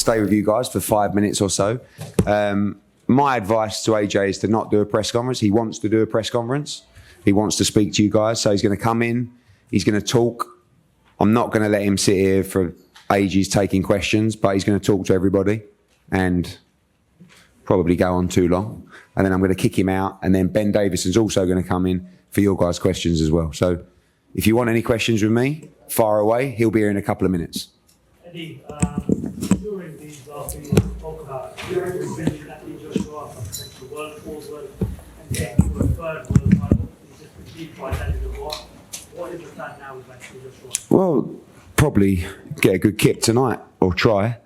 stay with you guys for 5 minutes or so. My advice to AJ is to not do a press conference. He wants to do a press conference. He wants to speak to you guys. So he's going to come in. He's going to talk. I'm not going to let him sit here for ages taking questions, but he's going to talk to everybody and probably go on too long. And then I'm going to kick him out. And then Ben Davison's also going to come in for your guys' questions as well. So if you want any questions with me, fire away. He'll be here in a couple of minutes. Eddie, during these last few years, we talk about bringing that in Joshua up to the world, fourth world, and getting to a third world title. It's just achieved by Daniel Dubois. What is the plan now with Matthew Joshua? Well, probably get a good kick tonight or try.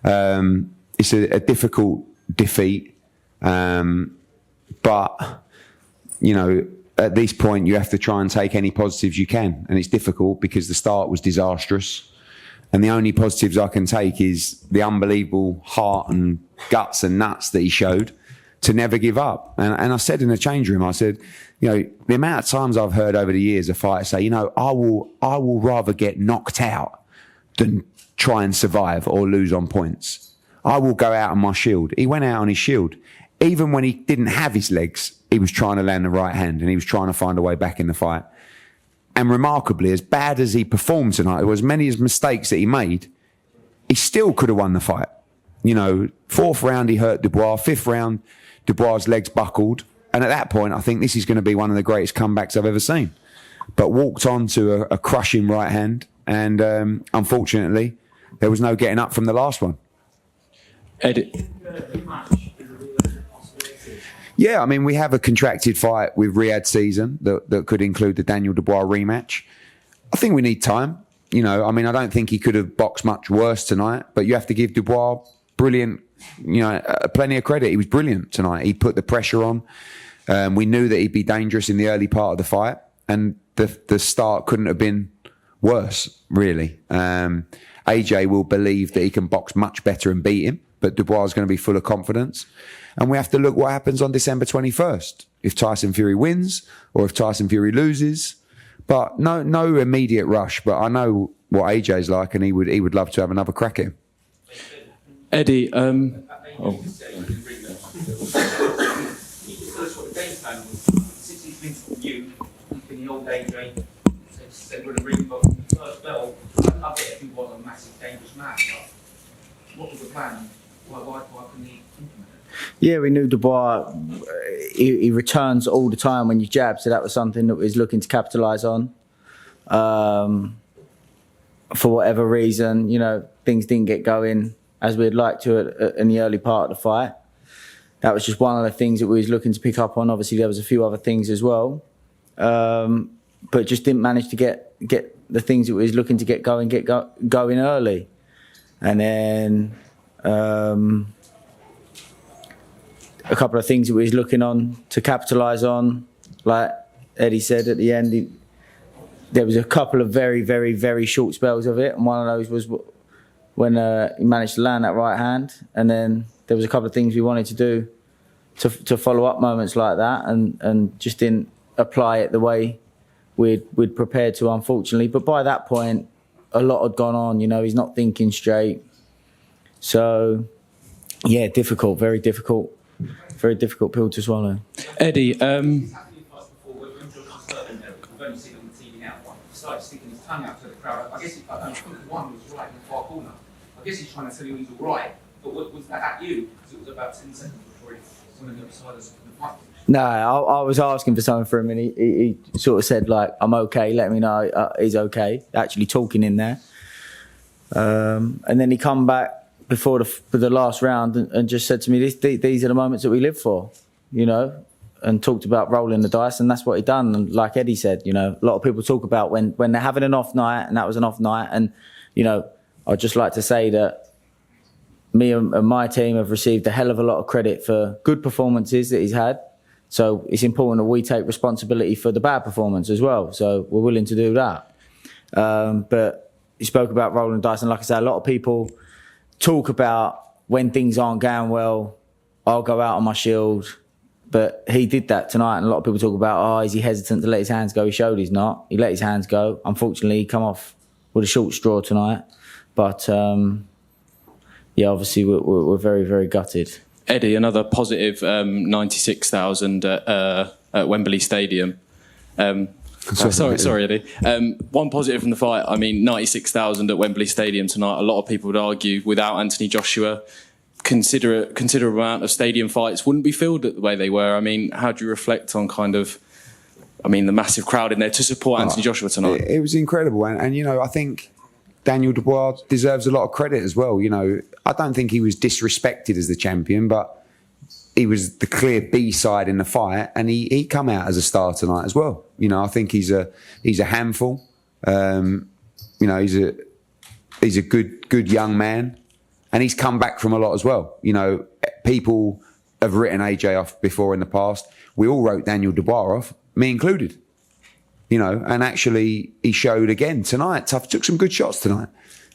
It's a difficult defeat, but you know, at this point you have to try and take any positives you can, and it's difficult because the start was disastrous. And the only positives I can take is the unbelievable heart and guts and nuts that he showed to never give up. And I said in the change room, I said, you know, the amount of times I've heard over the years a fighter say, you know, I will rather get knocked out than try and survive or lose on points. I will go out on my shield. He went out on his shield. Even when he didn't have his legs, he was trying to land the right hand and he was trying to find a way back in the fight. And remarkably, as bad as he performed tonight, or as many as mistakes that he made, he still could have won the fight. You know, 4th round he hurt Dubois, 5th round Dubois' legs buckled. And at that point, I think this is going to be one of the greatest comebacks I've ever seen. But walked on to a crushing right hand. And unfortunately, there was no getting up from the last one. Eddie. Yeah, I mean, we have a contracted fight with Riyadh Season that could include the Daniel Dubois rematch. I think we need time. You know, I mean, I don't think he could have boxed much worse tonight, but you have to give Dubois brilliant, you know, plenty of credit. He was brilliant tonight. He put the pressure on. We knew that he'd be dangerous in the early part of the fight, and the start couldn't have been worse, really. AJ will believe that he can box much better and beat him, but Dubois is going to be full of confidence. And we have to look what happens on December 21st. If Tyson Fury wins or if Tyson Fury loses. But no immediate rush. But I know what AJ's like, and he would love to have another crack at him. Eddie, In the old AJ said we're in the ring, but the first bell, I bet he was a massive dangerous man. What was the plan? Why couldn't he implement it? Yeah, we knew Dubois, he returns all the time when you jab, so that was something that we was looking to capitalise on. For whatever reason, you know, things didn't get going as we'd like to in the early part of the fight. That was just one of the things that we was looking to pick up on. Obviously, there was a few other things as well, but just didn't manage to get the things that we was looking to get going early, and then. A couple of things that we was looking on to capitalise on, like Eddie said at the end, there was a couple of very, very, very short spells of it, and one of those was when he managed to land that right hand, and then there was a couple of things we wanted to do to follow up moments like that, and just didn't apply it the way we'd prepared to, unfortunately. But by that point, a lot had gone on. You know, he's not thinking straight, so yeah, difficult, very difficult. Very difficult pill to swallow. Eddie, We've only seen on the TV now. He started sticking his tongue out to the crowd. I guess I think one was right in the far corner. I guess he's trying to tell you he's all right. But was that at you? Because it was about 10 seconds before he went on the other side of the fight. No, I was asking for something from him, and he sort of said, like, I'm okay, let me know he's okay, actually talking in there. And then he come back before the last round and just said to me, these are the moments that we live for, you know, and talked about rolling the dice, and that's what he done. And like Eddie said, you know, a lot of people talk about when they're having an off night, and that was an off night. And, you know, I'd just like to say that me and my team have received a hell of a lot of credit for good performances that he's had. So it's important that we take responsibility for the bad performance as well. So we're willing to do that. But he spoke about rolling the dice, and like I said, a lot of people talk about when things aren't going well, I'll go out on my shield. But he did that tonight, and a lot of people talk about, oh, is he hesitant to let his hands go? He showed he's not. He let his hands go. Unfortunately, he come off with a short straw tonight. But yeah, obviously we're very, very gutted. Eddie, another positive 96,000 at Wembley Stadium. Sorry, Eddie. One positive from the fight. I mean, 96,000 at Wembley Stadium tonight. A lot of people would argue without Anthony Joshua, considerable amount of stadium fights wouldn't be filled the way they were. I mean, how do you reflect on the massive crowd in there to support Anthony Joshua tonight? It was incredible, and you know, I think Daniel Dubois deserves a lot of credit as well. You know, I don't think he was disrespected as the champion, but he was the clear B side in the fight, and he come out as a star tonight as well. You know, I think he's a handful. You know, he's a good young man, and he's come back from a lot as well. You know, people have written AJ off before in the past. We all wrote Daniel Dubois off, me included. You know, and actually he showed again tonight. Took some good shots tonight.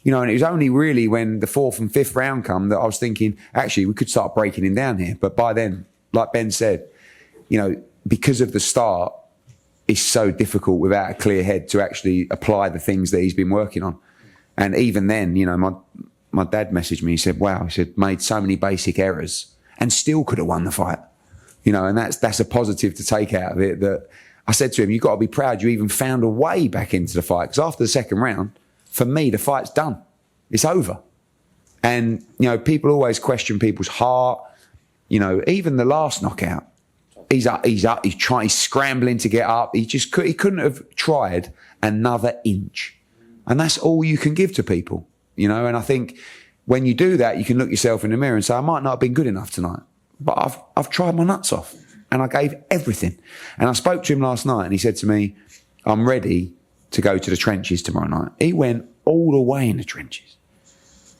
You know, and it was only really when the 4th and 5th round come that I was thinking, actually, we could start breaking him down here. But by then, like Ben said, you know, because of the start, it's so difficult without a clear head to actually apply the things that he's been working on. And even then, you know, my dad messaged me. He said, wow, he said, made so many basic errors and still could have won the fight. You know, and that's a positive to take out of it. That I said to him, you've got to be proud you even found a way back into the fight. Because after the 2nd round, for me, the fight's done. It's over. And, you know, people always question people's heart. You know, even the last knockout, he's scrambling to get up. He couldn't have tried another inch. And that's all you can give to people, you know. And I think when you do that, you can look yourself in the mirror and say, I might not have been good enough tonight, but I've tried my nuts off and I gave everything. And I spoke to him last night and he said to me, I'm ready to go to the trenches tomorrow night. He went all the way in the trenches.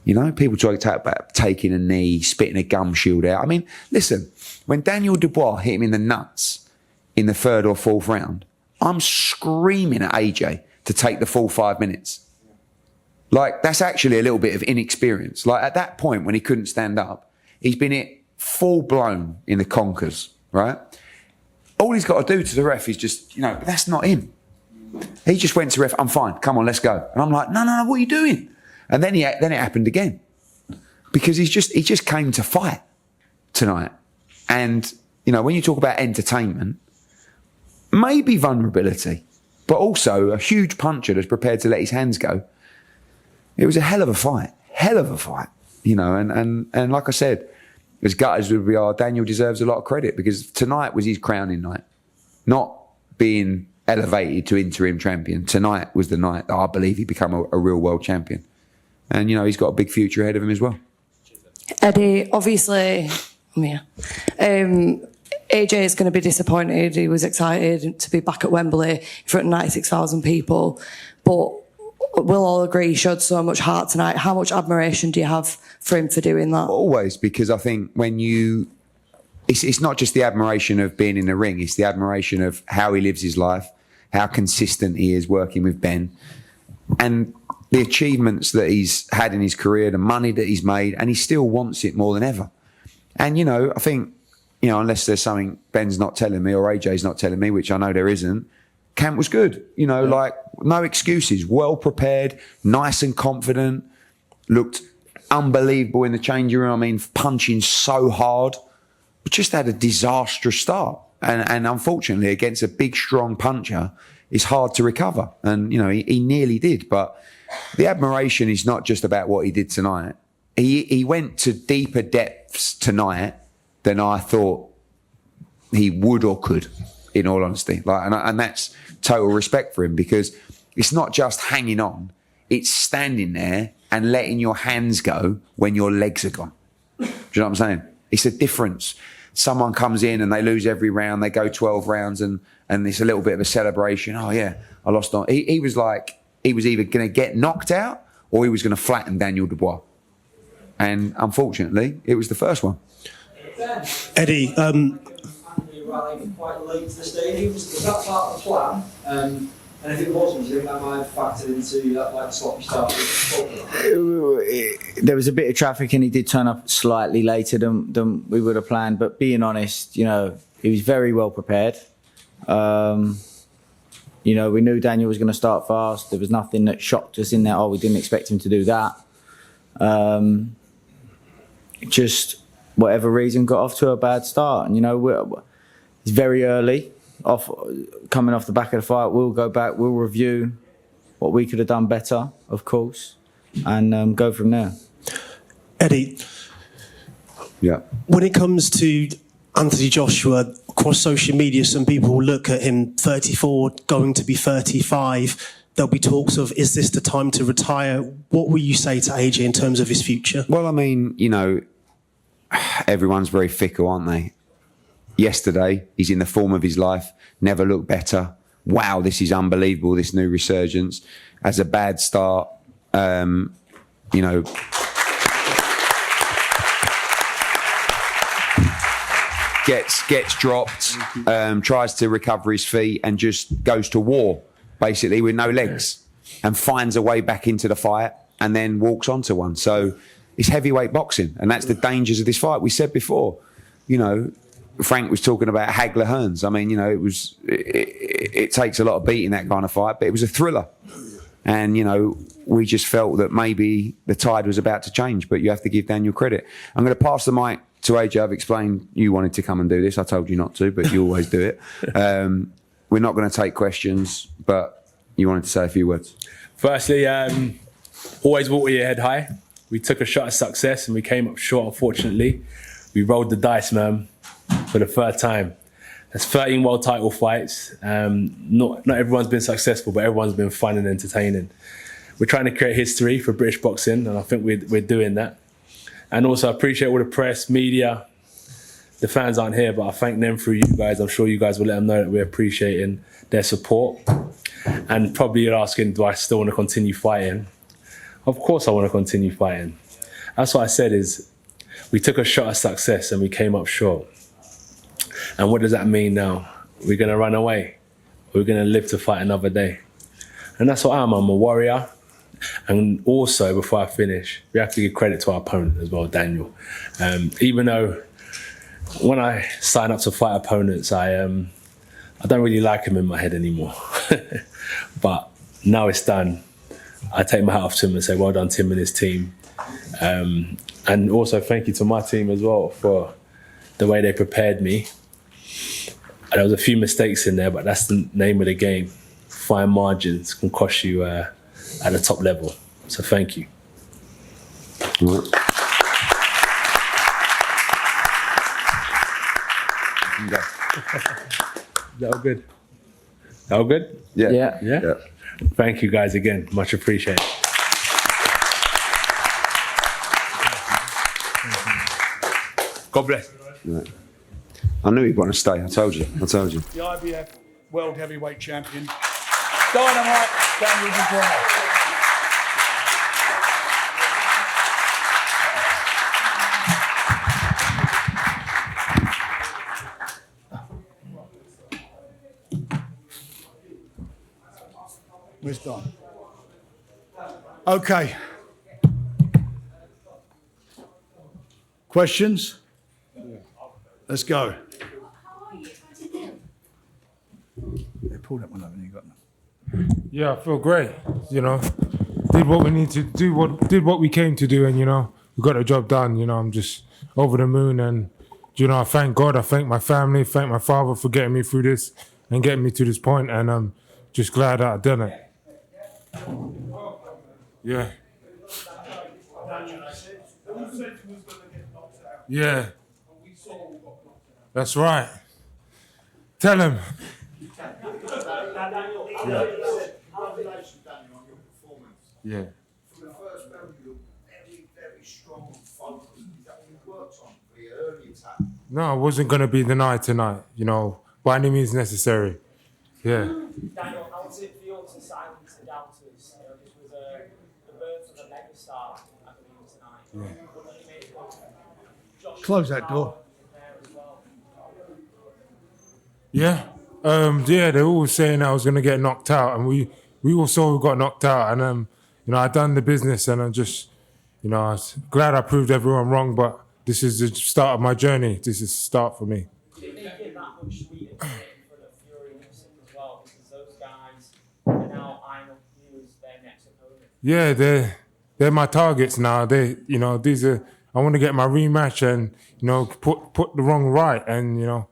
You know, people try to talk about taking a knee, spitting a gum shield out. I mean, listen, when Daniel Dubois hit him in the nuts in the 3rd or 4th round, I'm screaming at AJ to take the full 5 minutes. Like, that's actually a little bit of inexperience. Like, at that point when he couldn't stand up, he's been hit full blown in the conkers, right? All he's got to do to the ref is just, you know, but that's not him. He just went to ref, I'm fine, come on, let's go. And I'm like, no, what are you doing? And then it happened again. Because he just came to fight tonight. And, you know, when you talk about entertainment, maybe vulnerability, but also a huge puncher that's prepared to let his hands go. It was a hell of a fight, you know, and like I said, as gutted as we are, Daniel deserves a lot of credit because tonight was his crowning night. Not being elevated to interim champion. Tonight was the night that I believe he become a real world champion. And, you know, he's got a big future ahead of him as well. Eddie, obviously, AJ is going to be disappointed. He was excited to be back at Wembley in front of 96,000 people. But we'll all agree he showed so much heart tonight. How much admiration do you have for him for doing that? Always, because I think when it's not just the admiration of being in the ring, it's the admiration of how he lives his life, how consistent he is working with Ben, and the achievements that he's had in his career, the money that he's made, and he still wants it more than ever. And, you know, I think, you know, unless there's something Ben's not telling me or AJ's not telling me, which I know there isn't, camp was good. You know, like, no excuses, well prepared, nice and confident, looked unbelievable in the changing room. I mean, punching so hard, but just had a disastrous start. And unfortunately, against a big, strong puncher, it's hard to recover. And, you know, he nearly did. But the admiration is not just about what he did tonight. He went to deeper depths tonight than I thought he would or could, in all honesty. Like, and that's total respect for him, because it's not just hanging on. It's standing there and letting your hands go when your legs are gone. Do you know what I'm saying? It's a difference. Someone comes in and they lose every round, they go 12 rounds and it's a little bit of a celebration. Oh yeah, I lost on. He was like, he was either going to get knocked out or he was going to flatten Daniel Dubois. And unfortunately, it was the first one. Eddie, arrived quite late to the stadium. Was that part of the plan? And if it wasn't, do you think that might have factored into that like sloppy start? There was a bit of traffic and he did turn up slightly later than we would have planned. But being honest, you know, he was very well prepared. You know, we knew Daniel was going to start fast. There was nothing that shocked us in there. Oh, we didn't expect him to do that. just whatever reason got off to a bad start. And it's very early. Coming off the back of the fight, we'll go back, we'll review what we could have done better, of course, and go from there. Eddie, Yeah. when it comes to Anthony Joshua, across social media, some people will look at him 34, going to be 35. There'll be talks of, is this the time to retire? What will you say to AJ in terms of his future? Well, I mean, everyone's very fickle, aren't they? Yesterday, he's in the form of his life, never looked better. Wow, this is unbelievable, this new resurgence. As a bad start, gets dropped, tries to recover his feet and just goes to war, basically, with no legs, and finds a way back into the fight and then walks onto one. So it's heavyweight boxing, and that's the dangers of this fight. We said before, Frank was talking about Hagler Hearns. I mean, it takes a lot of beating that kind of fight, but it was a thriller. And, we just felt that maybe the tide was about to change, but you have to give Daniel credit. I'm going to pass the mic to AJ. I've explained you wanted to come and do this. I told you not to, but you always do it. We're not going to take questions, but you wanted to say a few words. Firstly, always walk with your head high. We took a shot at success and we came up short, unfortunately. We rolled the dice, man, for the third time. That's 13 world title fights. Not everyone's been successful, but everyone's been fun and entertaining. We're trying to create history for British boxing, and I think we're doing that. And also, I appreciate all the press, media. The fans aren't here, but I thank them through you guys. I'm sure you guys will let them know that we're appreciating their support. And probably you're asking, do I still want to continue fighting? Of course I want to continue fighting. That's what I said is, we took a shot at success and we came up short. And what does that mean now? We're going to run away. We're going to live to fight another day. And that's what I'm a warrior. And also, before I finish, we have to give credit to our opponent as well, Daniel. Even though when I sign up to fight opponents, I don't really like him in my head anymore. But now it's done. I take my hat off to him and say, well done, Tim and his team. And also thank you to my team as well for the way they prepared me. There was a few mistakes in there, but that's the name of the game. Fine margins can cost you at the top level. So thank you. Is that all good? That all good? Yeah. Thank you guys again. Much appreciated. God bless. Yeah. I knew he'd want to stay. I told you. The IBF World Heavyweight Champion, Dynamite Daniel Dubois. Where's Don? Okay. Questions? Let's go. Yeah, pull that one up and you got them. Yeah, I feel great. Did what we need to do. Did what we came to do, and we got the job done. I'm just over the moon, and I thank God. I thank my family, thank my father for getting me through this and getting me to this point, and I'm just glad that I done it. Yeah. Yeah. That's right. Tell him. Congratulations, Daniel, on your performance. Yeah. For the first round, you were very, very strong and focused. Is that what you worked on for your early attack? No, it wasn't going to be the night tonight, by any means necessary. Yeah. Daniel, how was it for you to silence the doubters? This was the birth of a megastar, I believe, tonight. Yeah. Close that door. Yeah. Yeah, they were all saying I was going to get knocked out, and we all saw who got knocked out, and I done the business, and I'm just, I was glad I proved everyone wrong, but this is the start of my journey. This is the start for me. Did it make it that much sweeter to get in front of Fury and Usyk as well, because those guys are now eyeing up you as their next opponent? Yeah, they're my targets now. These are I want to get my rematch and put the wrong right, and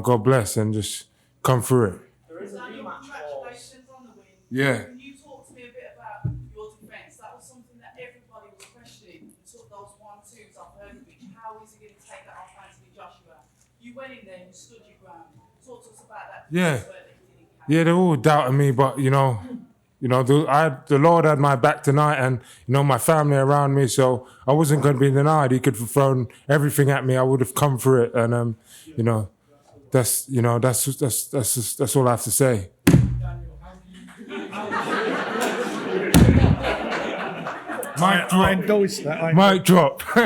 God bless and just come through it. Congratulations on the win. Yeah. Can you talk to me a bit about your defence? That was something that everybody was questioning. You took those 1-2s off Erdovich. How is he going to take that off Anthony Joshua? You went in there and you stood your ground. Talk to us about that. Yeah. Work that you did in camp. Yeah, they're all doubting me, but the Lord had my back tonight, and my family around me, so I wasn't going to be denied. He could have thrown everything at me. I would have come through it, and that's all I have to say. I endorse that. Mic drop. How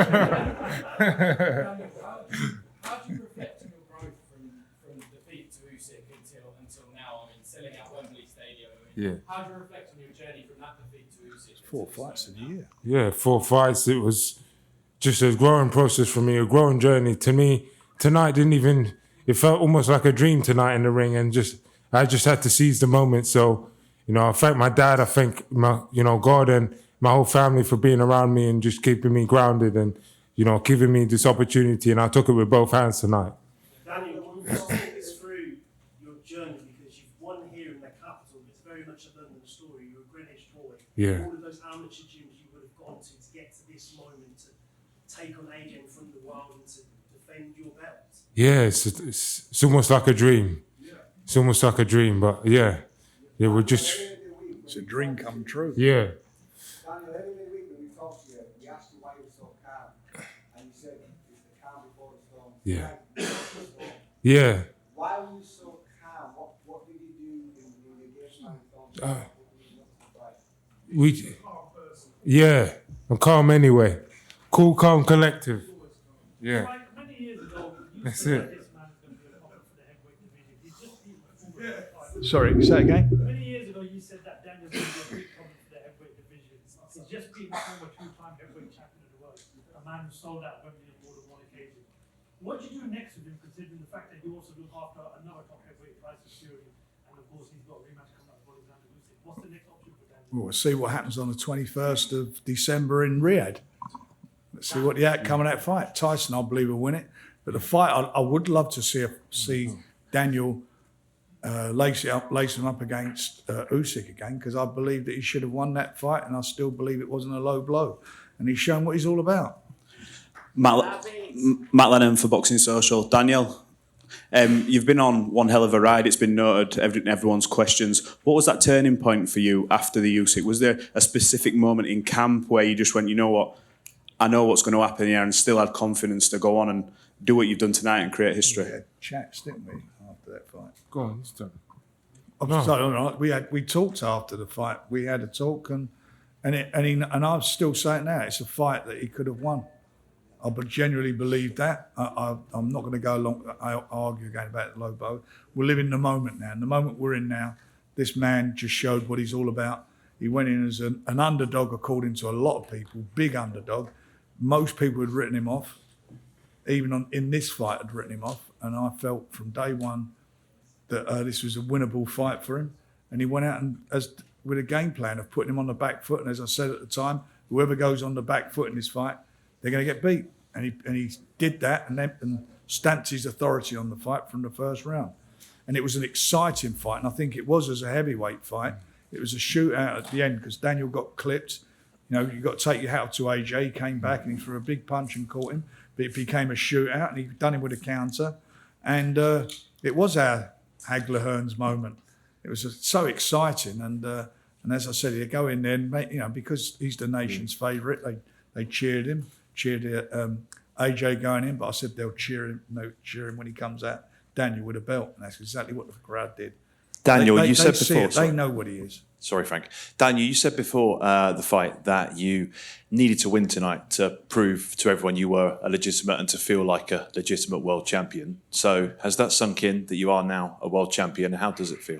do you reflect on your growth from defeat to Usyk until now? I mean, selling out Wembley Stadium. How do you reflect on your journey from that defeat to Usyk? 4 fights in a year. Yeah, 4 fights. It was just a growing process for me, a growing journey. To me, tonight it felt almost like a dream tonight in the ring, and I just had to seize the moment. So, I thank my dad, I thank my, God and my whole family for being around me and just keeping me grounded and, giving me this opportunity. And I took it with both hands tonight. Daniel, can you just talk us through your journey, because you've won here in the capital. It's very much a London story. You're a Greenwich boy. Yeah. All of those amateur gyms you would have gone to get to this moment, to take on AJ from the world and to defend your belt. Yeah, it's almost like a dream. It's almost like a dream, but yeah, we're just. It's a dream come true. Yeah. Daniel, every week when we talked to you, we asked you why you were so calm, and you said it's the calm before the storm. Yeah. Yeah. Why were you so calm? What did you do in the game Yeah, I'm calm anyway. Cool, calm, collective. Yeah. Many years ago, you That's said it. that this man is going to be a problem for the heavyweight division. He's just beat the former fighter. Sorry, say that again. Many years ago, you said that Daniel's going to be a big problem for the heavyweight division. He's just beaten the former 2-time heavyweight champion of the world, a man who sold out Wembley on more than one occasion. What do you do next with him, considering the fact that you also look after another top heavyweight, Tyson Fury, and of course he's got a rematch coming up with Alexander Usyk? What's the next option for Daniel? We'll see what happens on the 21st of December in Riyadh. Let's see what the outcome of that fight. Tyson, I believe, will win it. But the fight, I would love to see Daniel lace him up against Usyk again, because I believe that he should have won that fight, and I still believe it wasn't a low blow. And he's shown what he's all about. Matt Lennon for Boxing Social. Daniel, you've been on one hell of a ride. It's been noted, everyone's questions. What was that turning point for you after the Usyk? Was there a specific moment in camp where you just went, you know what, I know what's going to happen here, and still had confidence to go on and do what you've done tonight and create history? We had chats, didn't we, after that fight? Go on, it's done. We talked after the fight. We had a talk, and I'm still saying now, it's a fight that he could have won. I genuinely believe that. I'm not going to go along. I argue again about the low blow. We're living the moment now. And the moment we're in now, this man just showed what he's all about. He went in as an underdog, according to a lot of people, big underdog. Most people had written him off. Even in this fight, had written him off. And I felt from day one that this was a winnable fight for him. And he went out and with a game plan of putting him on the back foot. And as I said at the time, whoever goes on the back foot in this fight, they're going to get beat. And he did that and stamped his authority on the fight from the first round. And it was an exciting fight. And I think it was as a heavyweight fight. It was a shootout at the end because Daniel got clipped. You've got to take your hat off to AJ. He came back and he threw a big punch and caught him. But it became a shootout and he done it with a counter. And it was our Hagler Hearns moment. It was so exciting. And as I said, you go in there and, because he's the nation's favourite, they cheered him. Cheered AJ going in, but I said they'll cheer him when he comes out, Daniel with a belt, and that's exactly what the crowd did. Daniel, you said before, before, they know what he is. Sorry, Frank. Daniel, you said before the fight that you needed to win tonight to prove to everyone you were a legitimate and to feel like a legitimate world champion. So has that sunk in that you are now a world champion? How does it feel?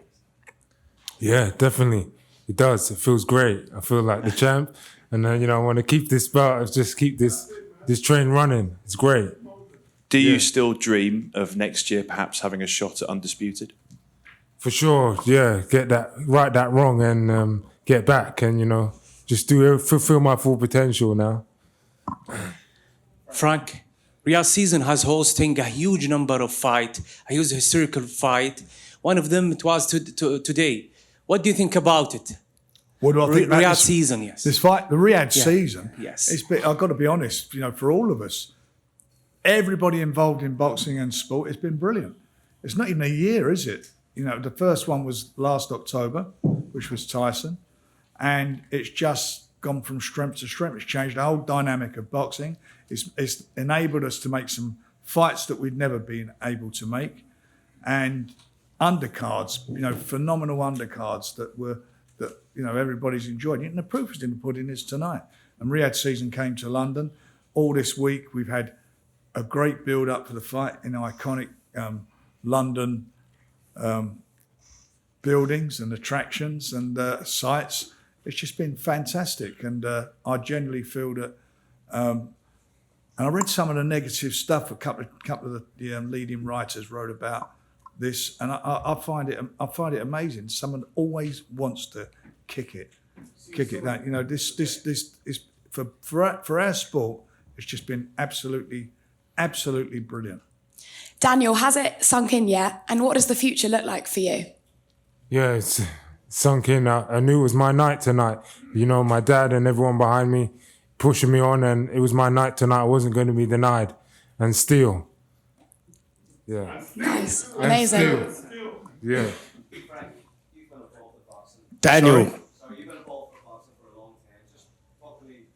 Yeah, definitely. It does. It feels great. I feel like the champ. And then, I want to keep this belt, just keep this train running. It's great. Do you still dream of next year perhaps having a shot at Undisputed? For sure, yeah. Right that wrong and get back and, just fulfill my full potential now. Frank, Riyadh season has hosting a huge number of fight, a huge historical fight. One of them it was today. What do you think about it? What do I think about Riyadh this season? Yes. This fight, the Riyadh Yeah. season. Yes. I've got to be honest. For all of us, everybody involved in boxing and sport, it's been brilliant. It's not even a year, is it? The first one was last October, which was Tyson, and it's just gone from strength to strength. It's changed the whole dynamic of boxing. It's enabled us to make some fights that we'd never been able to make, and undercards, phenomenal undercards that everybody's enjoyed. And the proof is in the pudding is tonight. And Riyadh season came to London. All this week we've had a great build up for the fight in iconic London buildings and attractions and sites. It's just been fantastic, and I genuinely feel that. And I read some of the negative stuff a couple of the leading writers wrote about this, and I find it amazing. Someone always wants to kick it. That this is for our sport. It's just been absolutely brilliant. Daniel, has it sunk in yet? And what does the future look like for you? Yeah, it's sunk in. I knew it was my night tonight. My dad and everyone behind me pushing me on, and it was my night tonight. I wasn't going to be denied. And still. Yeah. Nice. And Amazing. still. Yeah. Daniel. So you've been involved with boxing for a long time. Just talk to me.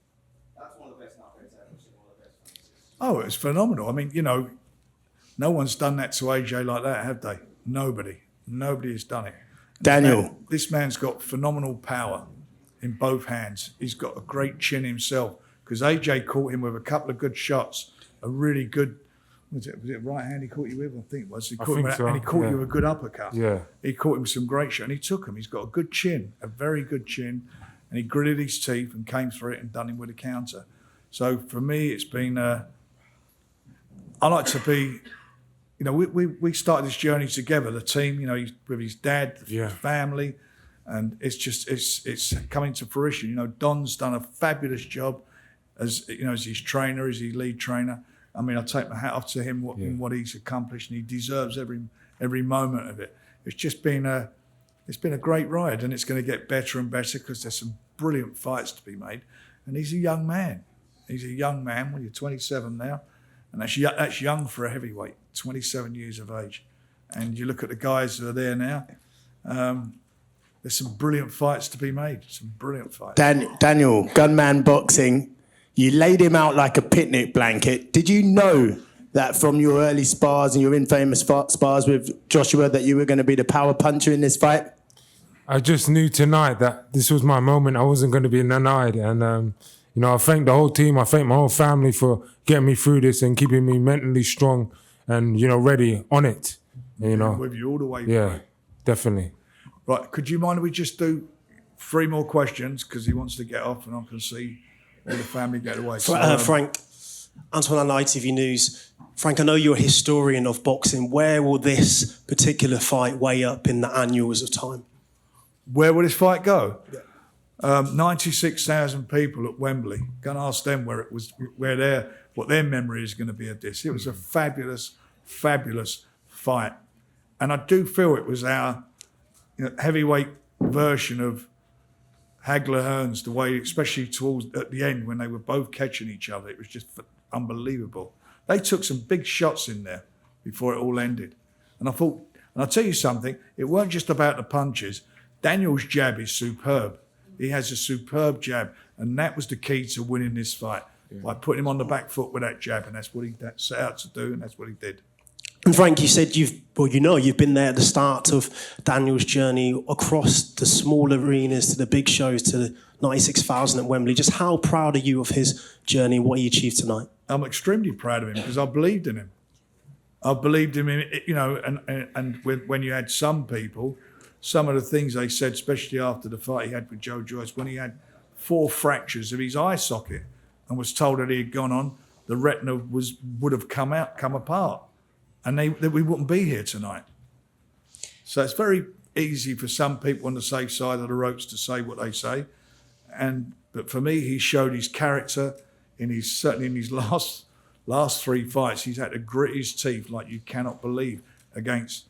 That's one of the best knockouts I've ever seen. One of the best finishes. Oh, it's phenomenal. I mean, no one's done that to AJ like that, have they? Nobody has done it. Daniel. This man's got phenomenal power in both hands. He's got a great chin himself, because AJ caught him with a couple of good shots, a really good, was it right hand he caught you with? I think it was. He caught him, so, and he caught yeah. you with a good uppercut. Yeah. He caught him with some great shot, and he took him. He's got a good chin, a very good chin, and he gritted his teeth and came through it and done him with a counter. So for me, it's been, I like to be, we started this journey together, the team, with his dad, his family, and it's coming to fruition. Don's done a fabulous job as his trainer, as his lead trainer. I mean, I take my hat off to him what he's accomplished, and he deserves every moment of it. It's just been a great ride, and it's going to get better and better because there's some brilliant fights to be made. And he's a young man. Well, you're 27 now, and that's young for a heavyweight, 27 years of age. And you look at the guys that are there now. There's some brilliant fights to be made. Some brilliant fights. Daniel, Gunman Boxing, you laid him out like a picnic blanket. Did you know that from your early spars and your infamous spars with Joshua that you were going to be the power puncher in this fight? I just knew tonight that this was my moment. I wasn't going to be denied. And, I thank the whole team. I thank my whole family for getting me through this and keeping me mentally strong and, ready on it. With you all the way. Yeah, definitely. Right, could you mind if we just do 3 more questions, because he wants to get off and I can see all the family get away. Frank, Antoine on ITV News. Frank, I know you're a historian of boxing. Where will this particular fight weigh up in the annals of time? Where will this fight go? 96,000 people at Wembley. Go and ask them what their memory is going to be of this. It was a fabulous fight, and I do feel it was our heavyweight version of Hagler Hearns, the way, especially towards at the end when they were both catching each other. It was just unbelievable. They took some big shots in there before it all ended, and I thought, and I'll tell you something, it weren't just about the punches. Daniel's jab is superb. He has a superb jab, and that was the key to winning this fight, by putting him on the back foot with that jab, and that's what he set out to do, and that's what he did. And Frank, you said you've been there at the start of Daniel's journey across the small arenas to the big shows to the 96,000 at Wembley. Just how proud are you of his journey and what he achieved tonight? I'm extremely proud of him because I believed in him. I believed in him, and when you had some people, some of the things they said, especially after the fight he had with Joe Joyce, when he had 4 fractures of his eye socket and was told that he had gone on, the retina would have come apart. And that we wouldn't be here tonight. So it's very easy for some people on the safe side of the ropes to say what they say. But for me, he showed his character certainly in his last last 3 fights, he's had to grit his teeth like you cannot believe against.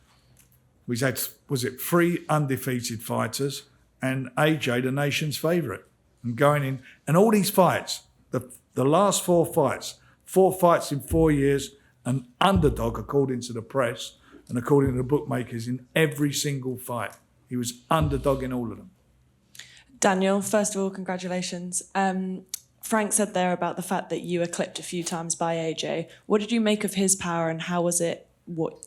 He's had, was it 3 undefeated fighters and AJ, the nation's favourite, and going in. And all these fights, the last 4 fights in 4 years, an underdog according to the press and according to the bookmakers in every single fight. He was underdog in all of them. Daniel, first of all, congratulations. Frank said there about the fact that you were clipped a few times by AJ. What did you make of his power, and how was it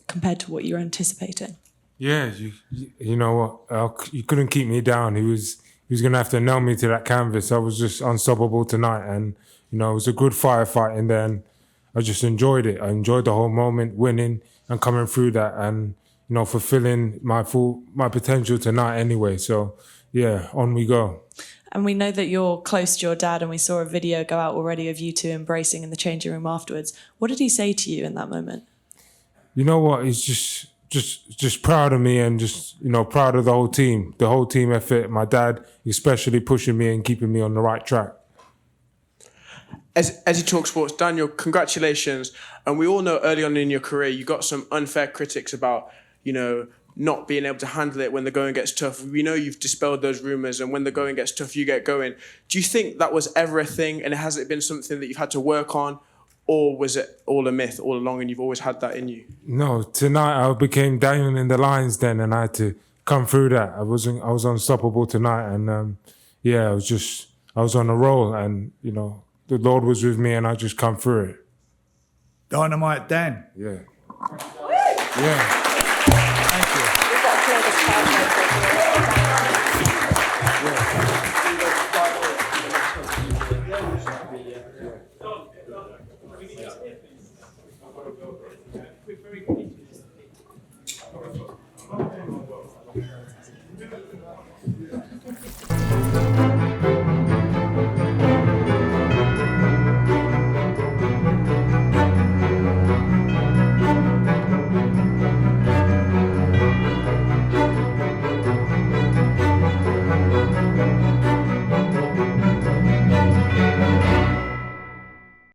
compared to what you were anticipating? Yeah, you know what? You couldn't keep me down. He was going to have to nail me to that canvas. I was just unstoppable tonight, and it was a good firefight. And then I just enjoyed it. I enjoyed the whole moment, winning and coming through that, and fulfilling my potential tonight anyway. So yeah, on we go. And we know that you're close to your dad, and we saw a video go out already of you two embracing in the changing room afterwards. What did he say to you in that moment? You know what? He's just proud of me, and just proud of the whole team effort. My dad especially pushing me and keeping me on the right track. As you talk sports, Daniel, congratulations. And we all know early on in your career you got some unfair critics about not being able to handle it when the going gets tough. We know you've dispelled those rumours, and when the going gets tough, you get going. Do you think that was ever a thing, and has it been something that you've had to work on, or was it all a myth all along and you've always had that in you? No, tonight I became Daniel in the lines then, and I had to come through that. I was unstoppable tonight, and I was on a roll, and the Lord was with me, and I just come through it. Dynamite Dan. Yeah. Yeah.